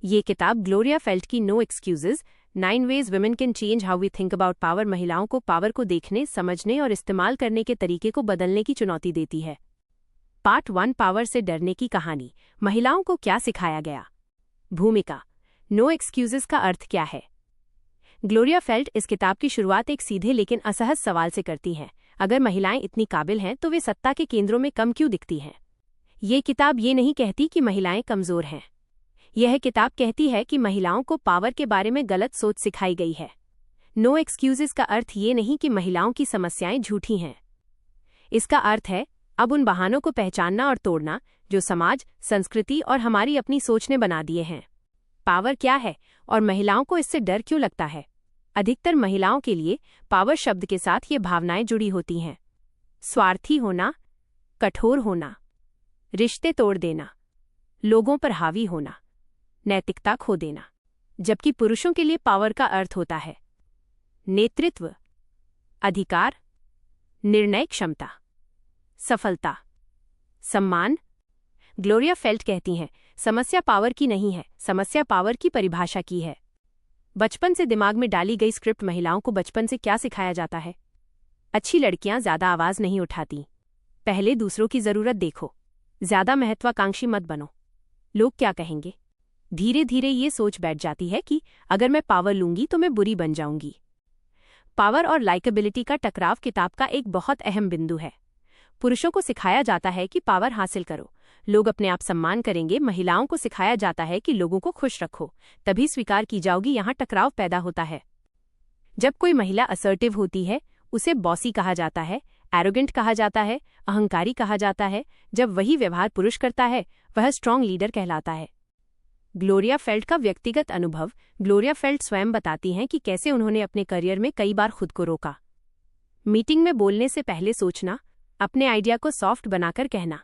ये किताब Gloria Feldt की no excuses 9 ways women can change how we think about power महिलाओं को पावर को देखने, समझने और इस्तेमाल करने के तरीके को बदलने की चुनौती देती है। पार्ट 1 पावर से डरने की कहानी। महिलाओं को क्या सिखाया गया। भूमिका। नो एक्सक्यूजेज का अर्थ क्या है। ग्लोरिया फेल्ट इस किताब की शुरुआत एक सीधे लेकिन असहज सवाल से करती हैं। अगर महिलाएं इतनी काबिल हैं तो वे सत्ता के केंद्रों में कम क्यों दिखती हैं। ये किताब ये नहीं कहती कि महिलाएं कमजोर हैं। यह किताब कहती है कि महिलाओं को पावर के बारे में गलत सोच सिखाई गई है। नो एक्सक्यूजेज का अर्थ ये नहीं कि महिलाओं की समस्याएं झूठी हैं। इसका अर्थ है अब उन बहानों को पहचानना और तोड़ना जो समाज, संस्कृति और हमारी अपनी सोच ने बना दिए हैं। पावर क्या है और महिलाओं को इससे डर क्यों लगता है। अधिकतर महिलाओं के लिए पावर शब्द के साथ ये भावनाएं जुड़ी होती हैं। स्वार्थी होना, कठोर होना, रिश्ते तोड़ देना, लोगों पर हावी होना, नैतिकता खो देना। जबकि पुरुषों के लिए पावर का अर्थ होता है नेतृत्व, अधिकार, निर्णय क्षमता, सफलता, सम्मान। ग्लोरिया फेल्ट कहती हैं, समस्या पावर की नहीं है, समस्या पावर की परिभाषा की है। बचपन से दिमाग में डाली गई स्क्रिप्ट। महिलाओं को बचपन से क्या सिखाया जाता है। अच्छी लड़कियां ज्यादा आवाज नहीं उठाती, पहले दूसरों की जरूरत देखो, ज्यादा महत्वाकांक्षी मत बनो, लोग क्या कहेंगे। धीरे धीरे ये सोच बैठ जाती है कि अगर मैं पावर लूंगी तो मैं बुरी बन जाऊंगी। पावर और लाइकेबिलिटी का टकराव किताब का एक बहुत अहम बिंदु है। पुरुषों को सिखाया जाता है कि पावर हासिल करो, लोग अपने आप सम्मान करेंगे। महिलाओं को सिखाया जाता है कि लोगों को खुश रखो, तभी स्वीकार की जाओगी। यहाँ टकराव पैदा होता है। जब कोई महिला असर्टिव होती है उसे बॉसी कहा जाता है, एरोगेंट कहा जाता है, अहंकारी कहा जाता है। जब वही व्यवहार पुरुष करता है वह स्ट्रांग लीडर कहलाता है। ग्लोरिया फेल्ट का व्यक्तिगत अनुभव। ग्लोरिया फेल्ट स्वयं बताती हैं कि कैसे उन्होंने अपने करियर में कई बार खुद को रोका। मीटिंग में बोलने से पहले सोचना, अपने आइडिया को सॉफ्ट बनाकर कहना,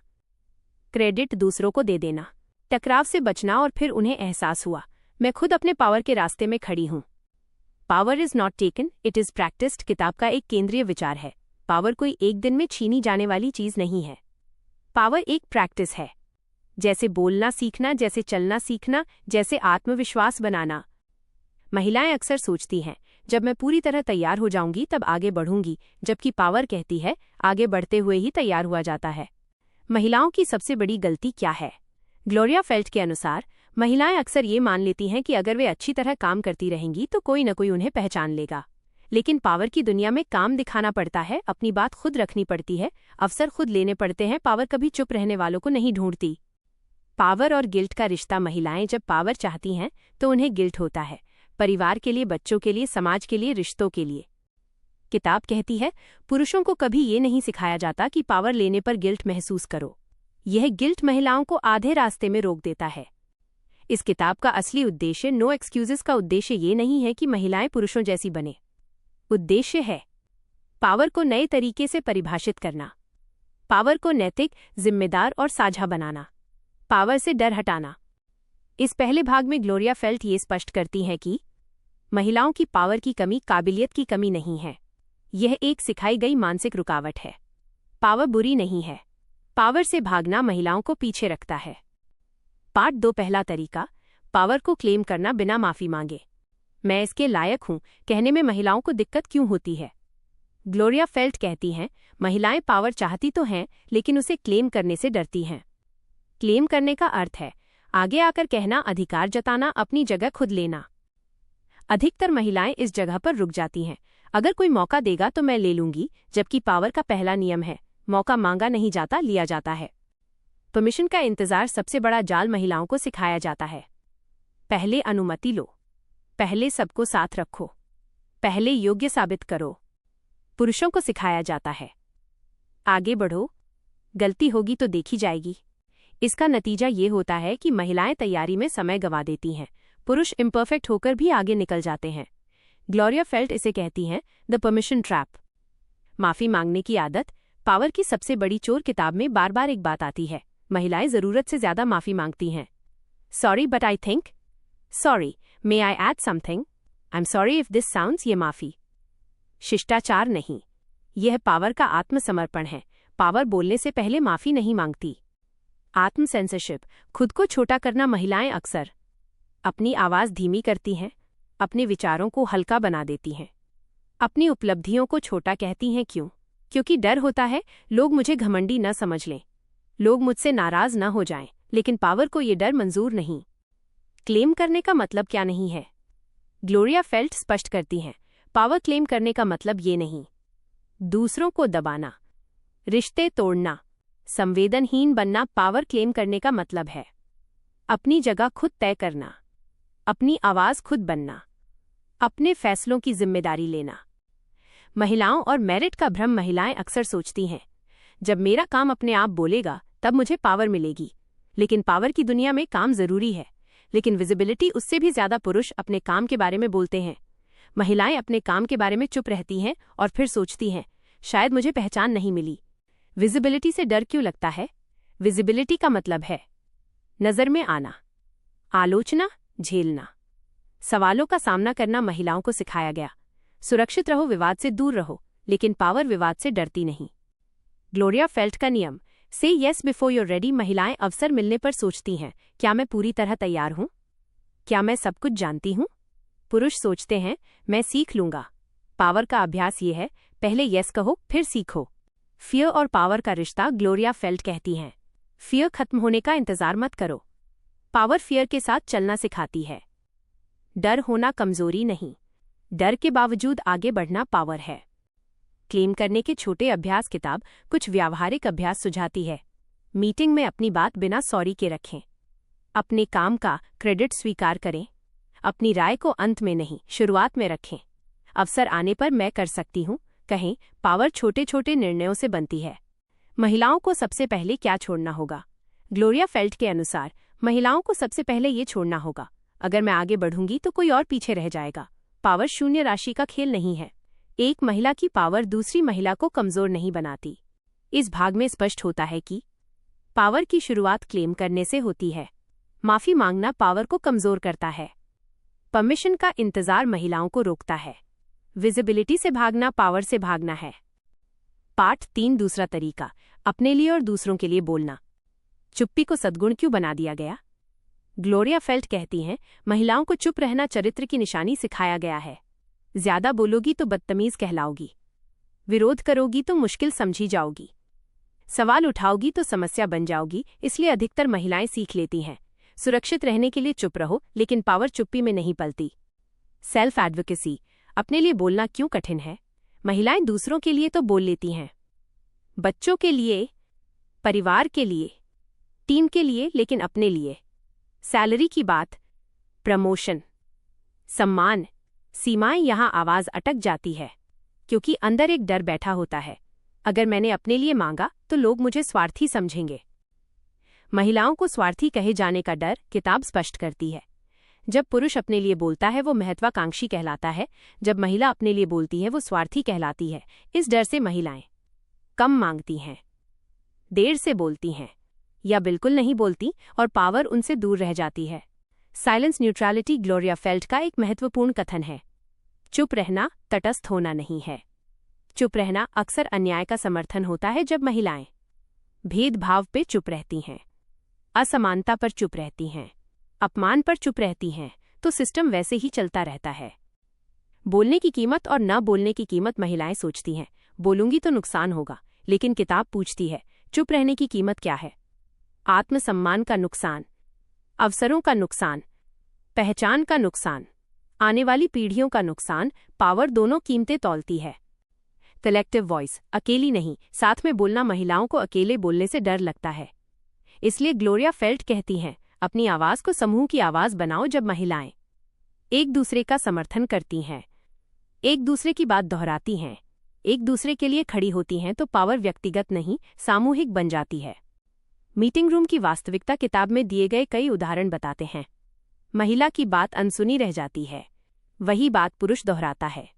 क्रेडिट दूसरों को दे देना, टकराव से बचना और फिर उन्हें एहसास हुआ मैं खुद अपने पावर के रास्ते में खड़ी हूं। Power is not taken, it is practised किताब का एक केंद्रीय विचार है। पावर कोई एक दिन में छीनी जाने वाली चीज नहीं है। पावर एक प्रैक्टिस है, जैसे बोलना सीखना, जैसे चलना सीखना, जैसे आत्मविश्वास बनाना। महिलाएं अक्सर सोचती हैं जब मैं पूरी तरह तैयार हो जाऊंगी तब आगे बढ़ूंगी, जबकि पावर कहती है आगे बढ़ते हुए ही तैयार हुआ जाता है। महिलाओं की सबसे बड़ी गलती क्या है। ग्लोरिया फेल्ट के अनुसार महिलाएं अक्सर ये मान लेती हैं कि अगर वे अच्छी तरह काम करती रहेंगी तो कोई न कोई उन्हें पहचान लेगा। लेकिन पावर की दुनिया में काम दिखाना पड़ता है, अपनी बात खुद रखनी पड़ती है, अवसर खुद लेने पड़ते हैं। पावर कभी चुप रहने वालों को नहीं ढूंढती। पावर और गिल्ट का रिश्ता। महिलाएं जब पावर चाहती हैं तो उन्हें गिल्ट होता है, परिवार के लिए, बच्चों के लिए, समाज के लिए, रिश्तों के लिए। किताब कहती है पुरुषों को कभी ये नहीं सिखाया जाता कि पावर लेने पर गिल्ट महसूस करो। यह गिल्ट महिलाओं को आधे रास्ते में रोक देता है। इस किताब का असली उद्देश्य, नो एक्सक्यूजेज का उद्देश्य ये नहीं है कि महिलाएं पुरुषों जैसी बने। उद्देश्य है पावर को नए तरीके से परिभाषित करना, पावर को नैतिक, जिम्मेदार और साझा बनाना, पावर से डर हटाना। इस पहले भाग में ग्लोरिया फेल्ट ये स्पष्ट करती हैं कि महिलाओं की पावर की कमी काबिलियत की कमी नहीं है, यह एक सिखाई गई मानसिक रुकावट है। पावर बुरी नहीं है, पावर से भागना महिलाओं को पीछे रखता है। पार्ट 2 पहला तरीका, पावर को क्लेम करना बिना माफी मांगे। मैं इसके लायक हूं कहने में महिलाओं को दिक्कत क्यों होती है। ग्लोरिया फेल्ट कहती हैं महिलाएं पावर चाहती तो हैं लेकिन उसे क्लेम करने से डरती हैं। क्लेम करने का अर्थ है आगे आकर कहना, अधिकार जताना, अपनी जगह खुद लेना। अधिकतर महिलाएं इस जगह पर रुक जाती हैं, अगर कोई मौका देगा तो मैं ले लूंगी, जबकि पावर का पहला नियम है मौका मांगा नहीं जाता, लिया जाता है। परमिशन का इंतजार सबसे बड़ा जाल महिलाओं को सिखाया जाता है। पहले अनुमति लो, पहले सबको साथ रखो, पहले योग्य साबित करो। पुरुषों को सिखाया जाता है आगे बढ़ो, गलती होगी तो देखी जाएगी। इसका नतीजा ये होता है कि महिलाएं तैयारी में समय गंवा देती हैं, पुरुष इम्परफेक्ट होकर भी आगे निकल जाते हैं। ग्लोरिया फेल्ट इसे कहती हैं द परमिशन ट्रैप। माफी मांगने की आदत। पावर की सबसे बड़ी चोर। किताब में बार बार एक बात आती है, महिलाएं जरूरत से ज्यादा माफी मांगती हैं। Sorry but I think, sorry may I add something, I am sorry if this sounds. ये माफी शिष्टाचार नहीं, यह पावर का आत्मसमर्पण है। पावर बोलने से पहले माफी नहीं मांगती। आत्म सेंसरशिप, खुद को छोटा करना। महिलाएं अक्सर अपनी आवाज़ धीमी करती हैं, अपने विचारों को हल्का बना देती हैं, अपनी उपलब्धियों को छोटा कहती हैं। क्यों? क्योंकि डर होता है लोग मुझे घमंडी न समझ लें, लोग मुझसे नाराज न हो जाएं। लेकिन पावर को ये डर मंजूर नहीं। क्लेम करने का मतलब क्या नहीं है? ग्लोरिया फेल्ट स्पष्ट करती हैं, पावर क्लेम करने का मतलब ये नहीं दूसरों को दबाना, रिश्ते तोड़ना, संवेदनहीन बनना। पावर क्लेम करने का मतलब है अपनी जगह खुद तय करना, अपनी आवाज़ खुद बनना, अपने फैसलों की जिम्मेदारी लेना। महिलाओं और मेरिट का भ्रम। महिलाएं अक्सर सोचती हैं, जब मेरा काम अपने आप बोलेगा तब मुझे पावर मिलेगी। लेकिन पावर की दुनिया में काम जरूरी है, लेकिन विजिबिलिटी उससे भी ज्यादा। पुरुष अपने काम के बारे में बोलते हैं, महिलाएं अपने काम के बारे में चुप रहती हैं और फिर सोचती हैं, शायद मुझे पहचान नहीं मिली। विजिबिलिटी से डर क्यों लगता है? विजिबिलिटी का मतलब है नजर में आना, आलोचना झेलना, सवालों का सामना करना। महिलाओं को सिखाया गया, सुरक्षित रहो, विवाद से दूर रहो, लेकिन पावर विवाद से डरती नहीं। ग्लोरिया फेल्ट का नियम, से येस बिफोर यूर रेडी। महिलाएं अवसर मिलने पर सोचती हैं, क्या मैं पूरी तरह तैयार हूं? क्या मैं सब कुछ जानती हूं? पुरुष सोचते हैं, मैं सीख लूंगा। पावर का अभ्यास ये है, पहले येस कहो फिर सीखो। फियर और पावर का रिश्ता। ग्लोरिया फेल्ट कहती हैं, फियर खत्म होने का इंतजार मत करो, पावर फियर के साथ चलना सिखाती है। डर होना कमजोरी नहीं, डर के बावजूद आगे बढ़ना पावर है। क्लेम करने के छोटे अभ्यास। किताब कुछ व्यावहारिक अभ्यास सुझाती है। मीटिंग में अपनी बात बिना सॉरी के रखें, अपने काम का क्रेडिट स्वीकार करें, अपनी राय को अंत में नहीं शुरुआत में रखें, अवसर आने पर मैं कर सकती हूं कहें। पावर छोटे छोटे निर्णयों से बनती है। महिलाओं को सबसे पहले क्या छोड़ना होगा? ग्लोरिया फेल्ट के अनुसार महिलाओं को सबसे पहले ये छोड़ना होगा, अगर मैं आगे बढ़ूंगी तो कोई और पीछे रह जाएगा। पावर शून्य राशि का खेल नहीं है। एक महिला की पावर दूसरी महिला को कमजोर नहीं बनाती। इस भाग में स्पष्ट होता है कि पावर की शुरुआत क्लेम करने से होती है। माफी मांगना पावर को कमजोर करता है। परमिशन का इंतजार महिलाओं को रोकता है। विजिबिलिटी से भागना पावर से भागना है। पार्ट 3 दूसरा तरीका, अपने लिए और दूसरों के लिए बोलना। चुप्पी को सद्गुण क्यों बना दिया गया? ग्लोरिया फेल्ट कहती हैं, महिलाओं को चुप रहना चरित्र की निशानी सिखाया गया है। ज्यादा बोलोगी तो बदतमीज कहलाओगी, विरोध करोगी तो मुश्किल समझी जाओगी, सवाल उठाओगी तो समस्या बन जाओगी। इसलिए अधिकतर महिलाएं सीख लेती हैं, सुरक्षित रहने के लिए चुप रहो, लेकिन पावर चुप्पी में नहीं पलती। सेल्फ एडवोकेसी, अपने लिए बोलना क्यों कठिन है? महिलाएं दूसरों के लिए तो बोल लेती हैं, बच्चों के लिए, परिवार के लिए, टीम के लिए, लेकिन अपने लिए, सैलरी की बात, प्रमोशन, सम्मान, सीमाएं, यहां आवाज अटक जाती है, क्योंकि अंदर एक डर बैठा होता है, अगर मैंने अपने लिए मांगा तो लोग मुझे स्वार्थी समझेंगे। महिलाओं को स्वार्थी कहे जाने का डर किताब स्पष्ट करती है। जब पुरुष अपने लिए बोलता है वो महत्वाकांक्षी कहलाता है, जब महिला अपने लिए बोलती है वो स्वार्थी कहलाती है। इस डर से महिलाएं कम मांगती हैं, देर से बोलती हैं या बिल्कुल नहीं बोलती, और पावर उनसे दूर रह जाती है। साइलेंस न्यूट्रलिटी, ग्लोरिया फेल्ट का एक महत्वपूर्ण कथन है, चुप रहना तटस्थ होना नहीं है। चुप रहना अक्सर अन्याय का समर्थन होता है। जब महिलाएं भेदभाव पे चुप रहती हैं, असमानता पर चुप रहती हैं, अपमान पर चुप रहती हैं, तो सिस्टम वैसे ही चलता रहता है। बोलने की कीमत और न बोलने की कीमत। महिलाएं सोचती हैं, बोलूंगी तो नुकसान होगा, लेकिन किताब पूछती है, चुप रहने की कीमत क्या है? आत्मसम्मान का नुकसान, अवसरों का नुकसान, पहचान का नुकसान, आने वाली पीढ़ियों का नुकसान। पावर दोनों कीमतें तौलती है। कलेक्टिव वॉइस, अकेली नहीं, साथ में बोलना। महिलाओं को अकेले बोलने से डर लगता है, इसलिए ग्लोरिया फेल्ट कहती हैं, अपनी आवाज को समूह की आवाज बनाओ। जब महिलाएं एक दूसरे का समर्थन करती हैं, एक दूसरे की बात दोहराती हैं, एक दूसरे के लिए खड़ी होती हैं, तो पावर व्यक्तिगत नहीं सामूहिक बन जाती है। मीटिंग रूम की वास्तविकता, किताब में दिए गए कई उदाहरण बताते हैं। महिला की बात अनसुनी रह जाती है, वही बात पुरुष दोहराता है,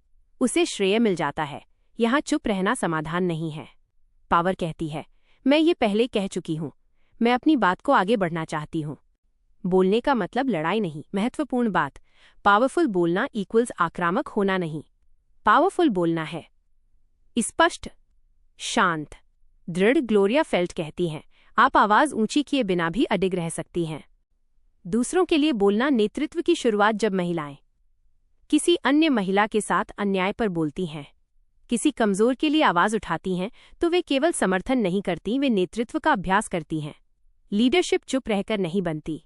उसे श्रेय मिल जाता है। यहां चुप रहना समाधान नहीं है। पावर कहती है, मैं ये पहले कह चुकी हूं, मैं अपनी बात को आगे बढ़ना चाहती हूं। बोलने का मतलब लड़ाई नहीं। महत्वपूर्ण बात, पावरफुल बोलना इक्वल्स आक्रामक होना नहीं। पावरफुल बोलना है स्पष्ट, शांत, दृढ़। ग्लोरिया फेल्ट कहती हैं, आप आवाज ऊंची किए बिना भी अडिग रह सकती हैं। दूसरों के लिए बोलना नेतृत्व की शुरुआत। जब महिलाएं किसी अन्य महिला के साथ अन्याय पर बोलती हैं, किसी कमजोर के लिए आवाज उठाती हैं, तो वे केवल समर्थन नहीं करती, वे नेतृत्व का अभ्यास करती हैं। लीडरशिप चुप रहकर नहीं बनती।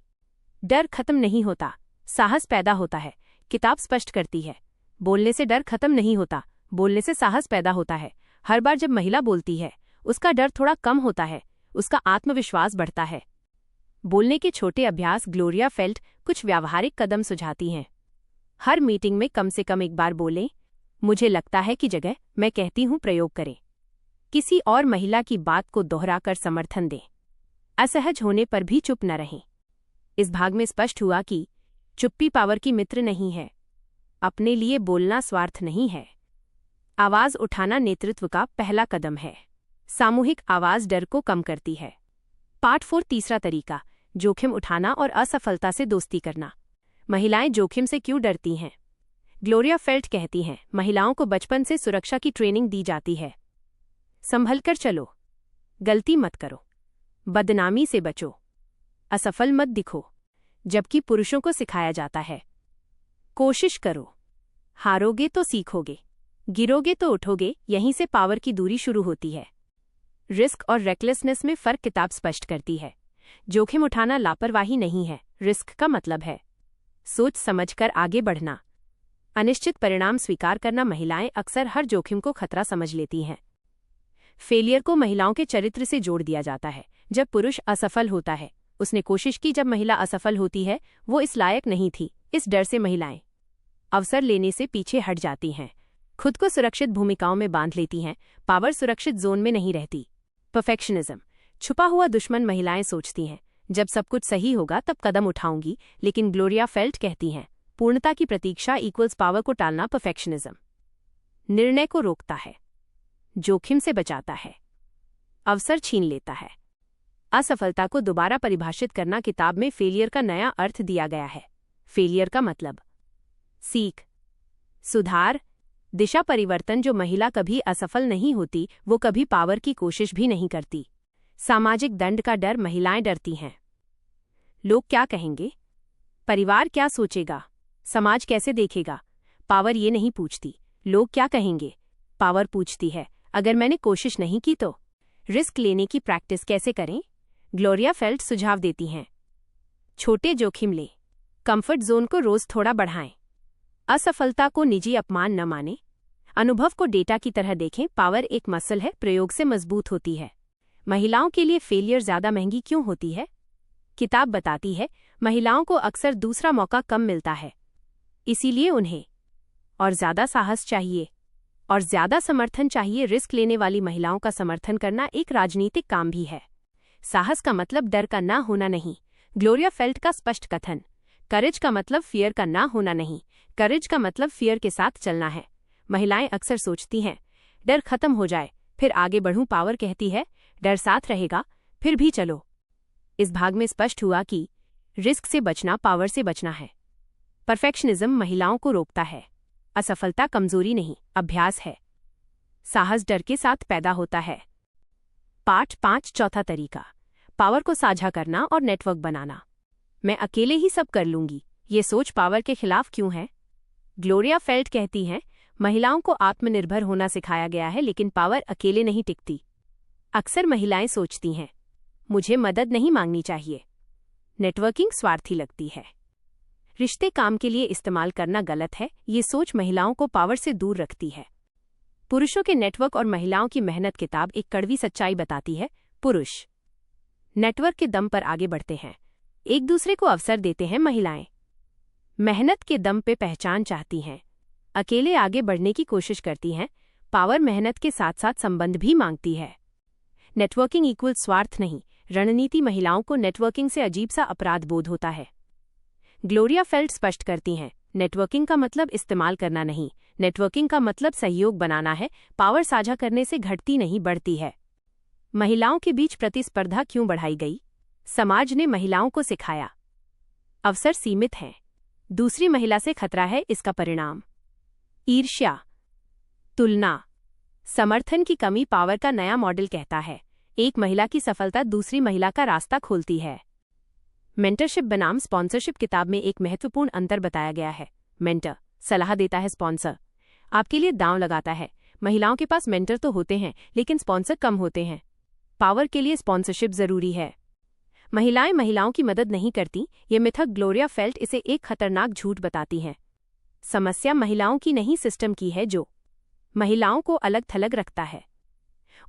डर खत्म नहीं होता, साहस पैदा होता है। किताब स्पष्ट करती है, बोलने से डर खत्म नहीं होता, बोलने से साहस पैदा होता है। हर बार जब महिला बोलती है, उसका डर थोड़ा कम होता है, उसका आत्मविश्वास बढ़ता है। बोलने के छोटे अभ्यास। ग्लोरिया फेल्ट कुछ व्यावहारिक कदम सुझाती हैं। हर मीटिंग में कम से कम एक बार बोलें, मुझे लगता है कि जगह मैं कहती हूं प्रयोग करें। किसी और महिला की बात को दोहराकर समर्थन दें। असहज होने पर भी चुप न रहें। इस भाग में स्पष्ट हुआ कि चुप्पी पावर की मित्र नहीं है। अपने लिए बोलना स्वार्थ नहीं है। आवाज उठाना नेतृत्व का पहला कदम है। सामूहिक आवाज डर को कम करती है। पार्ट 4 तीसरा तरीका, जोखिम उठाना और असफलता से दोस्ती करना। महिलाएं जोखिम से क्यों डरती हैं? ग्लोरिया फेल्ट कहती हैं, महिलाओं को बचपन से सुरक्षा की ट्रेनिंग दी जाती है। संभलकर चलो, गलती मत करो, बदनामी से बचो, असफल मत दिखो। जबकि पुरुषों को सिखाया जाता है, कोशिश करो, हारोगे तो सीखोगे, गिरोगे तो उठोगे। यहीं से पावर की दूरी शुरू होती है। रिस्क और रेकलेसनेस में फर्क किताब स्पष्ट करती है। जोखिम उठाना लापरवाही नहीं है, रिस्क का मतलब है सोच समझकर आगे बढ़ना। अनिश्चित परिणाम स्वीकार करना। महिलाएं अक्सर हर जोखिम को खतरा समझ लेती हैं। फेलियर को महिलाओं के चरित्र से जोड़ दिया जाता है। जब पुरुष असफल होता है, उसने कोशिश की। जब महिला असफल होती है, वो इस लायक नहीं थी। इस डर से महिलाएं अवसर लेने से पीछे हट जाती हैं, खुद को सुरक्षित भूमिकाओं में बांध लेती हैं। पावर सुरक्षित जोन में नहीं रहती। परफेक्शनिज्म छुपा हुआ दुश्मन। महिलाएं सोचती हैं, जब सब कुछ सही होगा तब कदम उठाऊंगी, लेकिन ग्लोरिया फेल्ट कहती हैं, पूर्णता की प्रतीक्षा इक्वल्स पावर को टालना। परफेक्शनिज्म निर्णय को रोकता है, जोखिम से बचाता है, अवसर छीन लेता है। असफलता को दोबारा परिभाषित करना। किताब में फेलियर का नया अर्थ दिया गया है। फेलियर का मतलब सीख, सुधार, दिशा परिवर्तन। जो महिला कभी असफल नहीं होती, वो कभी पावर की कोशिश भी नहीं करती। सामाजिक दंड का डर। महिलाएं डरती हैं, लोग क्या कहेंगे, परिवार क्या सोचेगा, समाज कैसे देखेगा। पावर ये नहीं पूछती, लोग क्या कहेंगे। पावर पूछती है, अगर मैंने कोशिश नहीं की तो। रिस्क लेने की प्रैक्टिस कैसे करें? ग्लोरिया फेल्ट सुझाव देती हैं, छोटे जोखिम ले, कंफर्ट जोन को रोज थोड़ा बढ़ाएं, असफलता को निजी अपमान न माने, अनुभव को डेटा की तरह देखें। पावर एक मसल है, प्रयोग से मजबूत होती है। महिलाओं के लिए फेलियर ज्यादा महंगी क्यों होती है? किताब बताती है, महिलाओं को अक्सर दूसरा मौका कम मिलता है, इसीलिए उन्हें और ज्यादा साहस चाहिए और ज्यादा समर्थन चाहिए। रिस्क लेने वाली महिलाओं का समर्थन करना एक राजनीतिक काम भी है। साहस का मतलब डर का ना होना नहीं। ग्लोरिया फेल्ट का स्पष्ट कथन, करेज का मतलब फियर का ना होना नहीं, करेज का मतलब फियर के साथ चलना है। महिलाएं अक्सर सोचती हैं, डर खत्म हो जाए फिर आगे बढ़ूं। पावर कहती है, डर साथ रहेगा फिर भी चलो। इस भाग में स्पष्ट हुआ कि रिस्क से बचना पावर से बचना है। परफेक्शनिज्म महिलाओं को रोकता है। असफलता कमजोरी नहीं, अभ्यास है। साहस डर के साथ पैदा होता है। पार्ट 5 चौथा तरीका, पावर को साझा करना और नेटवर्क बनाना। मैं अकेले ही सब कर लूंगी, ये सोच पावर के खिलाफ क्यों है? ग्लोरिया फेल्ट कहती हैं, महिलाओं को आत्मनिर्भर होना सिखाया गया है, लेकिन पावर अकेले नहीं टिकती। अक्सर महिलाएं सोचती हैं, मुझे मदद नहीं मांगनी चाहिए। नेटवर्किंग स्वार्थी लगती है। रिश्ते काम के लिए इस्तेमाल करना गलत है। ये सोच महिलाओं को पावर से दूर रखती है। पुरुषों के नेटवर्क और महिलाओं की मेहनत। किताब एक कड़वी सच्चाई बताती है, पुरुष नेटवर्क के दम पर आगे बढ़ते हैं, एक दूसरे को अवसर देते हैं। महिलाएं मेहनत के दम पे पहचान चाहती हैं, अकेले आगे बढ़ने की कोशिश करती हैं। पावर मेहनत के साथ साथ संबंध भी मांगती है। नेटवर्किंग इक्वल स्वार्थ नहीं, रणनीति। महिलाओं को नेटवर्किंग से अजीब सा अपराध बोध होता है। ग्लोरिया फेल्ट स्पष्ट करती हैं, नेटवर्किंग का मतलब इस्तेमाल करना नहीं, नेटवर्किंग का मतलब सहयोग बनाना है। पावर साझा करने से घटती नहीं, बढ़ती है। महिलाओं के बीच प्रतिस्पर्धा क्यों बढ़ाई गई? समाज ने महिलाओं को सिखाया, अवसर सीमित हैं, दूसरी महिला से खतरा है। इसका परिणाम ईर्ष्या, तुलना, समर्थन की कमी। पावर का नया मॉडल कहता है, एक महिला की सफलता दूसरी महिला का रास्ता खोलती है। मेंटरशिप बनाम स्पॉन्सरशिप किताब में एक महत्वपूर्ण अंतर बताया गया है। मेंटर सलाह देता है, स्पॉन्सर आपके लिए दांव लगाता है। महिलाओं के पास मेंटर तो होते हैं, लेकिन स्पॉन्सर कम होते हैं। पावर के लिए स्पॉन्सरशिप जरूरी है। महिलाएं महिलाओं की मदद नहीं करती, ये मिथक ग्लोरिया फेल्ट इसे एक खतरनाक झूठ बताती हैं। समस्या महिलाओं की नहीं, सिस्टम की है, जो महिलाओं को अलग थलग रखता है,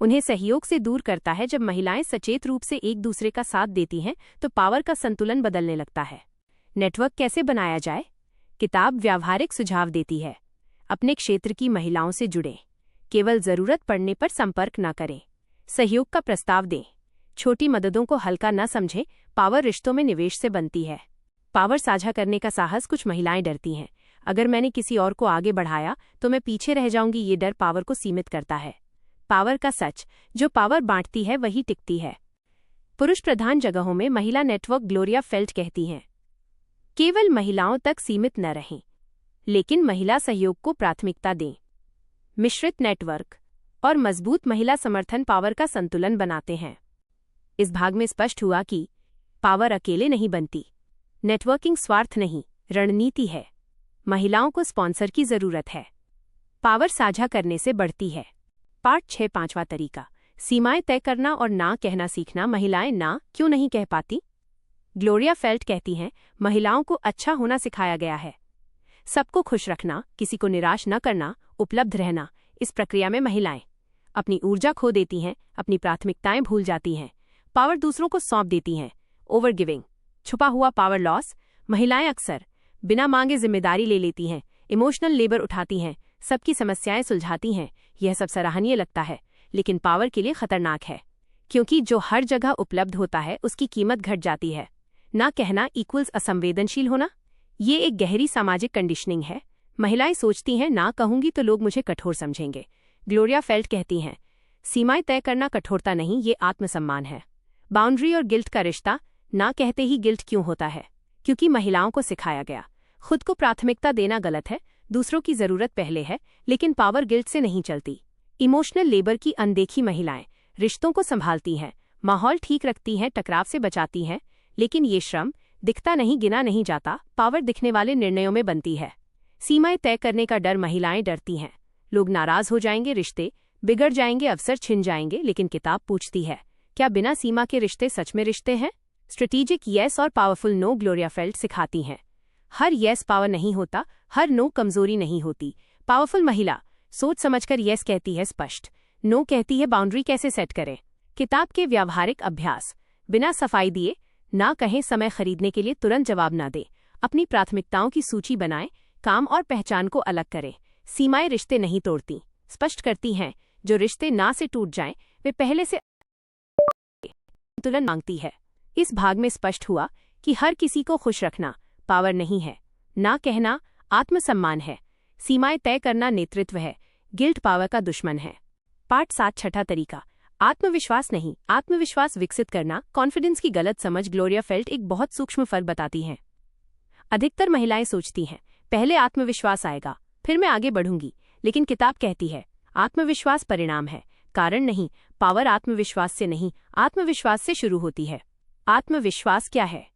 उन्हें सहयोग से दूर करता है। जब महिलाएं सचेत रूप से एक दूसरे का साथ देती हैं तो पावर का संतुलन बदलने लगता है। नेटवर्क कैसे बनाया जाए? किताब व्यावहारिक सुझाव देती है। अपने क्षेत्र की महिलाओं से जुड़ें, केवल जरूरत पड़ने पर संपर्क न करें, सहयोग का प्रस्ताव दें, छोटी मददों को हल्का न समझें। पावर रिश्तों में निवेश से बनती है। पावर साझा करने का साहस कुछ महिलाएं डरती हैं। अगर मैंने किसी और को आगे बढ़ाया तो मैं पीछे रह जाऊंगी, ये डर पावर को सीमित करता है। पावर का सच, जो पावर बांटती है वही टिकती है। पुरुष प्रधान जगहों में महिला नेटवर्क ग्लोरिया फेल्ट कहती हैं, केवल महिलाओं तक सीमित न रहें, लेकिन महिला सहयोग को प्राथमिकता दें। मिश्रित नेटवर्क और मजबूत महिला समर्थन पावर का संतुलन बनाते हैं। इस भाग में स्पष्ट हुआ कि पावर अकेले नहीं बनती। नेटवर्किंग स्वार्थ नहीं, रणनीति है। महिलाओं को स्पॉन्सर की जरूरत है। पावर साझा करने से बढ़ती है। पार्ट 6, 5वां तरीका, सीमाएं तय करना और ना कहना सीखना। महिलाएं ना क्यों नहीं कह पाती? ग्लोरिया फेल्ट कहती हैं, महिलाओं को अच्छा होना सिखाया गया है, सबको खुश रखना, किसी को निराश न करना, उपलब्ध रहना। इस प्रक्रिया में महिलाएं अपनी ऊर्जा खो देती हैं, अपनी प्राथमिकताएं भूल जाती हैं, पावर दूसरों को सौंप देती हैं। ओवर गिविंग, छुपा हुआ पावर लॉस। महिलाएं अक्सर बिना मांगे जिम्मेदारी ले लेती हैं, इमोशनल लेबर उठाती हैं, सबकी समस्याएं सुलझाती हैं। यह सब सराहनीय लगता है, लेकिन पावर के लिए खतरनाक है, क्योंकि जो हर जगह उपलब्ध होता है उसकी कीमत घट जाती है। ना कहना इक्वल्स असंवेदनशील होना। ये एक गहरी सामाजिक कंडीशनिंग है। महिलाएं सोचती हैं, ना कहूंगी तो लोग मुझे कठोर समझेंगे। ग्लोरिया फेल्ट कहती हैं, सीमाएं तय करना कठोरता नहीं, ये आत्मसम्मान है। बाउंड्री और गिल्ट का रिश्ता। ना कहते ही गिल्ट क्यों होता है? क्योंकि महिलाओं को सिखाया गया, खुद को प्राथमिकता देना गलत है, दूसरों की जरूरत पहले है। लेकिन पावर गिल्ट से नहीं चलती। इमोशनल लेबर की अनदेखी। महिलाएं रिश्तों को संभालती हैं, माहौल ठीक रखती हैं, टकराव से बचाती हैं, लेकिन ये श्रम दिखता नहीं, गिना नहीं जाता। पावर दिखने वाले निर्णयों में बनती है। सीमाएं तय करने का डर। महिलाएं डरती हैं, लोग नाराज हो जाएंगे, रिश्ते बिगड़ जाएंगे, अवसर छिन जाएंगे। लेकिन किताब पूछती है, क्या बिना सीमा के रिश्ते सच में रिश्ते हैं? स्ट्रेटेजिक येस और पावरफुल नो। ग्लोरिया फेल्ट सिखाती हैं, हर येस पावर नहीं होता, हर नो कमजोरी नहीं होती। पावरफुल महिला सोच समझकर येस कहती है, स्पष्ट नो कहती है। बाउंड्री कैसे सेट करें? किताब के व्यावहारिक अभ्यास। बिना सफाई दिए ना कहें, समय खरीदने के लिए तुरंत जवाब ना दें, अपनी प्राथमिकताओं की सूची बनाएं, काम और पहचान को अलग करें। सीमाएं रिश्ते नहीं तोड़ती, स्पष्ट करती हैं। जो रिश्ते ना से टूट जाएं, वे पहले से संतुलन मांगती है। इस भाग में स्पष्ट हुआ कि हर किसी को खुश रखना पावर नहीं है, ना कहना आत्मसम्मान है, सीमाएं तय करना नेतृत्व है, गिल्ट पावर का दुश्मन है। पार्ट 7, छठा तरीका, आत्मविश्वास नहीं, आत्मविश्वास विकसित करना। कॉन्फिडेंस की गलत समझ। ग्लोरिया फेल्ट एक बहुत सूक्ष्म फर्क बताती हैं। अधिकतर महिलाएं सोचती हैं, पहले आत्मविश्वास आएगा, फिर मैं आगे बढ़ूंगी। लेकिन किताब कहती है, आत्मविश्वास परिणाम है, कारण नहीं। पावर आत्मविश्वास से नहीं, आत्मविश्वास से शुरू होती है। आत्मविश्वास क्या है?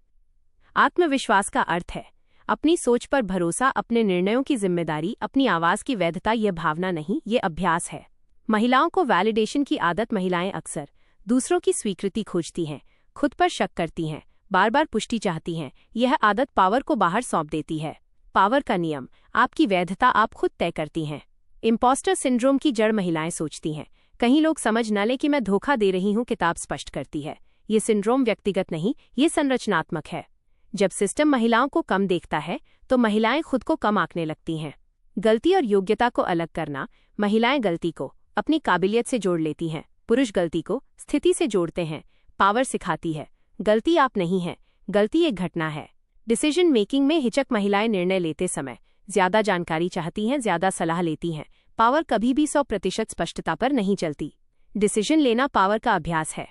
आत्मविश्वास का अर्थ है अपनी सोच पर भरोसा, अपने निर्णयों की जिम्मेदारी, अपनी आवाज की वैधता। यह भावना नहीं, ये अभ्यास है। महिलाओं को वैलिडेशन की आदत। महिलाएं अक्सर दूसरों की स्वीकृति खोजती हैं, खुद पर शक करती हैं, बार बार पुष्टि चाहती हैं। यह आदत पावर को बाहर सौंप देती है। पावर का नियम, आपकी वैधता आप खुद तय करती हैं। इम्पोस्टर सिंड्रोम की जड़। महिलाएं सोचती हैं, कहीं लोग समझ न ले कि मैं धोखा दे रही हूं। किताब स्पष्ट करती है, ये सिंड्रोम व्यक्तिगत नहीं, ये संरचनात्मक है। जब सिस्टम महिलाओं को कम देखता है तो महिलाएं खुद को कम आंकने लगती हैं। गलती और योग्यता को अलग करना। महिलाएं गलती को अपनी काबिलियत से जोड़ लेती हैं, पुरुष गलती को स्थिति से जोड़ते हैं। पावर सिखाती है, गलती आप नहीं है, गलती एक घटना है। डिसीजन मेकिंग में हिचक। महिलाएं निर्णय लेते समय ज्यादा जानकारी चाहती हैं, ज्यादा सलाह लेती हैं। पावर कभी भी 100% स्पष्टता पर नहीं चलती। डिसीजन लेना पावर का अभ्यास है।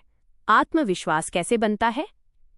आत्मविश्वास कैसे बनता है?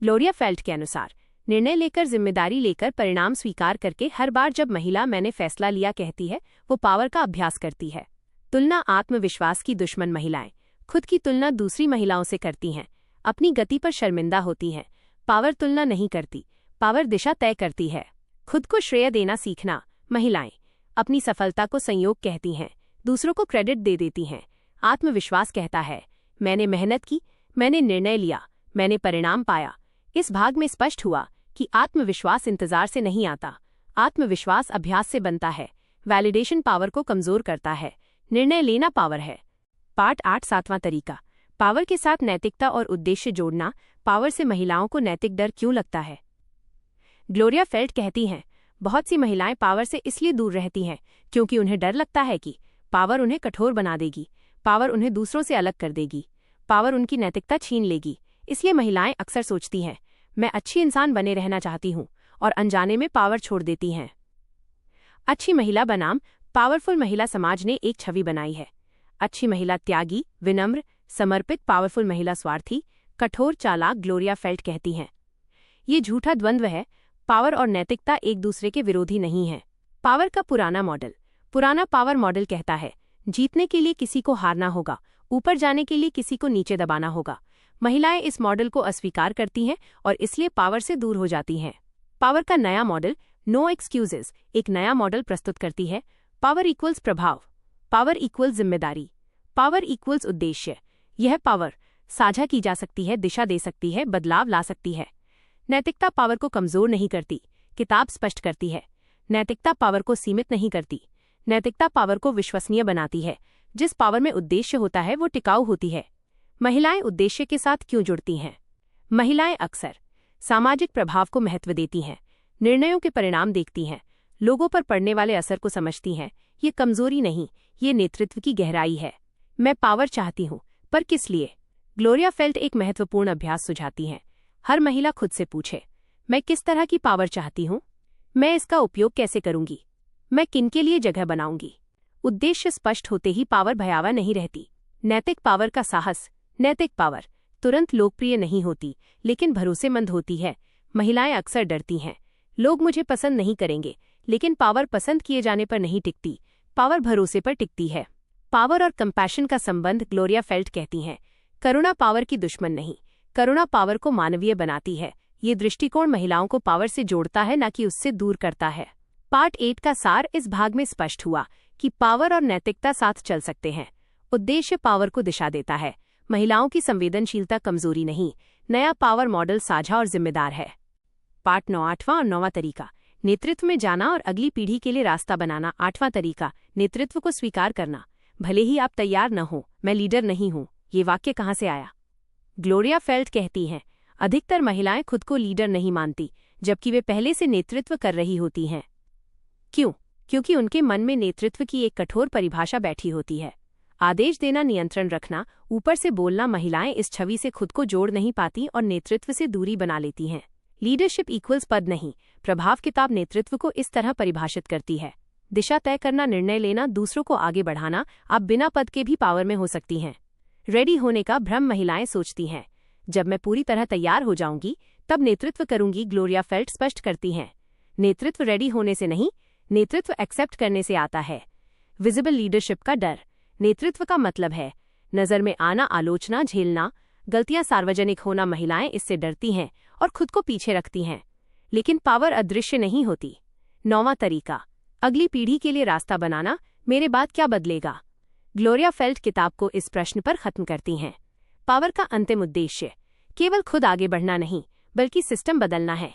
ग्लोरिया फेल्ट के अनुसार, निर्णय लेकर, जिम्मेदारी लेकर, परिणाम स्वीकार करके। हर बार जब महिला मैंने फैसला लिया कहती है, वो पावर का अभ्यास करती है। तुलना आत्मविश्वास की दुश्मन। महिलाएं खुद की तुलना दूसरी महिलाओं से करती हैं, अपनी गति पर शर्मिंदा होती हैं। पावर तुलना नहीं करती, पावर दिशा तय करती है। खुद को श्रेय देना सीखना। महिलाएं अपनी सफलता को संयोग कहती हैं, दूसरों को क्रेडिट दे देती हैं। आत्मविश्वास कहता है, मैंने मेहनत की, मैंने निर्णय लिया, मैंने परिणाम पाया। इस भाग में स्पष्ट हुआ कि आत्मविश्वास इंतजार से नहीं आता, आत्मविश्वास अभ्यास से बनता है। वैलिडेशन पावर को कमजोर करता है, निर्णय लेना पावर है। पार्ट 8 7वां तरीका, पावर के साथ नैतिकता और उद्देश्य जोड़ना। पावर से महिलाओं को नैतिक डर क्यों लगता है? ग्लोरिया फेल्ट कहती हैं, बहुत सी महिलाएं पावर से इसलिए दूर रहती हैं क्योंकि उन्हें डर लगता है कि पावर उन्हें कठोर बना देगी, पावर उन्हें दूसरों से अलग कर देगी, पावर उनकी नैतिकता छीन लेगी। इसलिए महिलाएं अक्सर सोचती हैं, मैं अच्छी इंसान बने रहना चाहती हूं, और अनजाने में पावर छोड़ देती हैं। अच्छी महिला बनाम पावरफुल महिला समाज ने एक छवि बनाई है। अच्छी महिला त्यागी, विनम्र, समर्पित, पावरफुल महिला स्वार्थी, कठोर, चालाक। ग्लोरिया फेल्ट कहती हैं, ये झूठा द्वंद्व है। पावर और नैतिकता एक दूसरे के विरोधी नहीं हैं। पावर का पुराना पावर मॉडल कहता है, जीतने के लिए किसी को हारना होगा, ऊपर जाने के लिए किसी को नीचे दबाना होगा। महिलाएं इस मॉडल को अस्वीकार करती हैं और इसलिए पावर से दूर हो जाती हैं। पावर का नया मॉडल, नो एक्सक्यूजेज, एक नया मॉडल प्रस्तुत करती है। पावर इक्वल्स प्रभाव, पावर इक्वल्स जिम्मेदारी, पावर इक्वल्स उद्देश्य। यह पावर साझा की जा सकती है, दिशा दे सकती है, बदलाव ला सकती है। नैतिकता पावर को कमजोर नहीं करती, किताब स्पष्ट करती है। नैतिकता पावर को सीमित नहीं करती, नैतिकता पावर को विश्वसनीय बनाती है। जिस पावर में उद्देश्य होता है वो टिकाऊ होती है। महिलाएं उद्देश्य के साथ क्यों जुड़ती हैं? महिलाएं अक्सर सामाजिक प्रभाव को महत्व देती हैं, निर्णयों के परिणाम देखती हैं, लोगों पर पड़ने वाले असर को समझती हैं। ये कमजोरी नहीं, ये नेतृत्व की गहराई है। मैं पावर चाहती हूं, पर किस लिए? ग्लोरिया फेल्ट एक महत्वपूर्ण अभ्यास सुझाती हैं। हर महिला खुद से पूछे, मैं किस तरह की पावर चाहती हूं? मैं इसका उपयोग कैसे करूंगी? मैं किनके लिए जगह बनाऊंगी? उद्देश्य स्पष्ट होते ही पावर भयावह नहीं रहती। नैतिक पावर का साहस। नैतिक पावर तुरंत लोकप्रिय नहीं होती, लेकिन भरोसेमंद होती है। महिलाएं अक्सर डरती हैं, लोग मुझे पसंद नहीं करेंगे, लेकिन पावर पसंद किए जाने पर नहीं टिकती, पावर भरोसे पर टिकती है। पावर और कंपैशन का संबंध। ग्लोरिया फेल्ट कहती हैं, करुणा पावर की दुश्मन नहीं, करुणा पावर को मानवीय बनाती है। ये दृष्टिकोण महिलाओं को पावर से जोड़ता है, न कि उससे दूर करता है। पार्ट 8 का सार। इस भाग में स्पष्ट हुआ कि पावर और नैतिकता साथ चल सकते हैं। उद्देश्य पावर को दिशा देता है, महिलाओं की संवेदनशीलता कमजोरी नहीं। नया पावर मॉडल साझा और जिम्मेदार है। पार्ट 9 8वां और 9वां तरीका, नेतृत्व में जाना और अगली पीढ़ी के लिए रास्ता बनाना। 8वां तरीका, नेतृत्व को स्वीकार करना। भले ही आप तैयार न हो, मैं लीडर नहीं हूं। ये वाक्य कहां से आया? ग्लोरिया फेल्ट कहती हैं, अधिकतर महिलाएं खुद को लीडर नहीं मानती, जबकि वे पहले से नेतृत्व कर रही होती हैं। क्यों? क्योंकि उनके मन में नेतृत्व की एक कठोर परिभाषा बैठी होती है। आदेश देना, नियंत्रण रखना, ऊपर से बोलना। महिलाएं इस छवि से खुद को जोड़ नहीं पाती और नेतृत्व से दूरी बना लेती हैं। लीडरशिप इक्वल्स पद नहीं, प्रभाव। किताब नेतृत्व को इस तरह परिभाषित करती है, दिशा तय करना, निर्णय लेना, दूसरों को आगे बढ़ाना। आप बिना पद के भी पावर में हो सकती हैं। रेडी होने का भ्रम। महिलाएं सोचती हैं, जब मैं पूरी तरह तैयार हो जाऊंगी तब नेतृत्व करूंगी। ग्लोरिया फेल्ट स्पष्ट करती हैं, नेतृत्व रेडी होने से नहीं, नेतृत्व एक्सेप्ट करने से आता है। विजिबल लीडरशिप का डर। नेतृत्व का मतलब है नजर में आना, आलोचना झेलना, गलतियां सार्वजनिक होना। महिलाएं इससे डरती हैं और खुद को पीछे रखती हैं, लेकिन पावर अदृश्य नहीं होती। 9वां तरीका, अगली पीढ़ी के लिए रास्ता बनाना। मेरे बाद क्या बदलेगा? ग्लोरिया फेल्ट किताब को इस प्रश्न पर खत्म करती हैं। पावर का अंतिम उद्देश्य केवल खुद आगे बढ़ना नहीं, बल्कि सिस्टम बदलना है।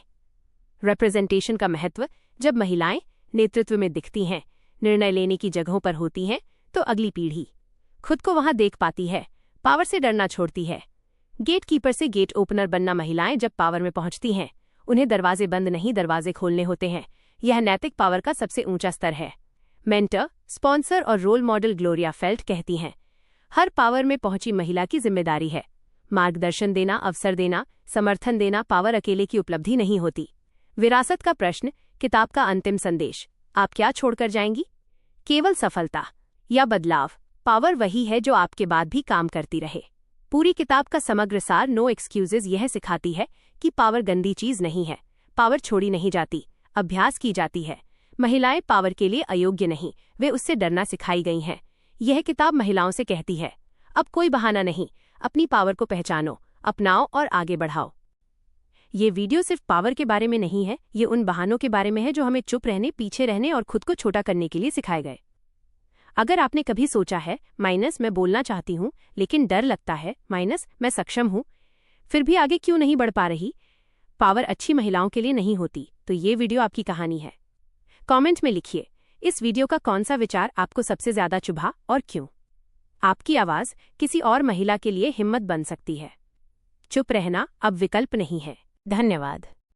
रिप्रेजेंटेशन का महत्व। जब महिलाएं नेतृत्व में दिखती हैं, निर्णय लेने की जगहों पर होती हैं, तो अगली पीढ़ी खुद को वहां देख पाती है, पावर से डरना छोड़ती है। गेट कीपर से गेट ओपनर बनना। महिलाएं जब पावर में पहुंचती हैं, उन्हें दरवाजे बंद नहीं, दरवाजे खोलने होते हैं। यह नैतिक पावर का सबसे ऊंचा स्तर है। मेंटर, स्पॉन्सर और रोल मॉडल। ग्लोरिया फेल्ट कहती हैं, हर पावर में पहुंची महिला की जिम्मेदारी है मार्गदर्शन देना, अवसर देना, समर्थन देना। पावर अकेले की उपलब्धि नहीं होती। विरासत का प्रश्न। किताब का अंतिम संदेश, आप क्या छोड़कर जाएंगी? केवल सफलता या बदलाव? पावर वही है जो आपके बाद भी काम करती रहे। पूरी किताब का समग्र सार। नो एक्सक्यूजेज यह सिखाती है कि पावर गंदी चीज नहीं है, पावर छोड़ी नहीं जाती, अभ्यास की जाती है। महिलाएं पावर के लिए अयोग्य नहीं, वे उससे डरना सिखाई गई हैं। यह किताब महिलाओं से कहती है, अब कोई बहाना नहीं, अपनी पावर को पहचानो, अपनाओ और आगे बढ़ाओ। ये वीडियो सिर्फ पावर के बारे में नहीं है, ये उन बहानों के बारे में है जो हमें चुप रहने, पीछे रहने और खुद को छोटा करने के लिए सिखाए गए। अगर आपने कभी सोचा है मैं बोलना चाहती हूँ लेकिन डर लगता है, मैं सक्षम हूँ फिर भी आगे क्यों नहीं बढ़ पा रही, पावर अच्छी महिलाओं के लिए नहीं होती, तो ये वीडियो आपकी कहानी है। कमेंट में लिखिए इस वीडियो का कौन सा विचार आपको सबसे ज्यादा चुभा और क्यों। आपकी आवाज किसी और महिला के लिए हिम्मत बन सकती है। चुप रहना अब विकल्प नहीं है। धन्यवाद।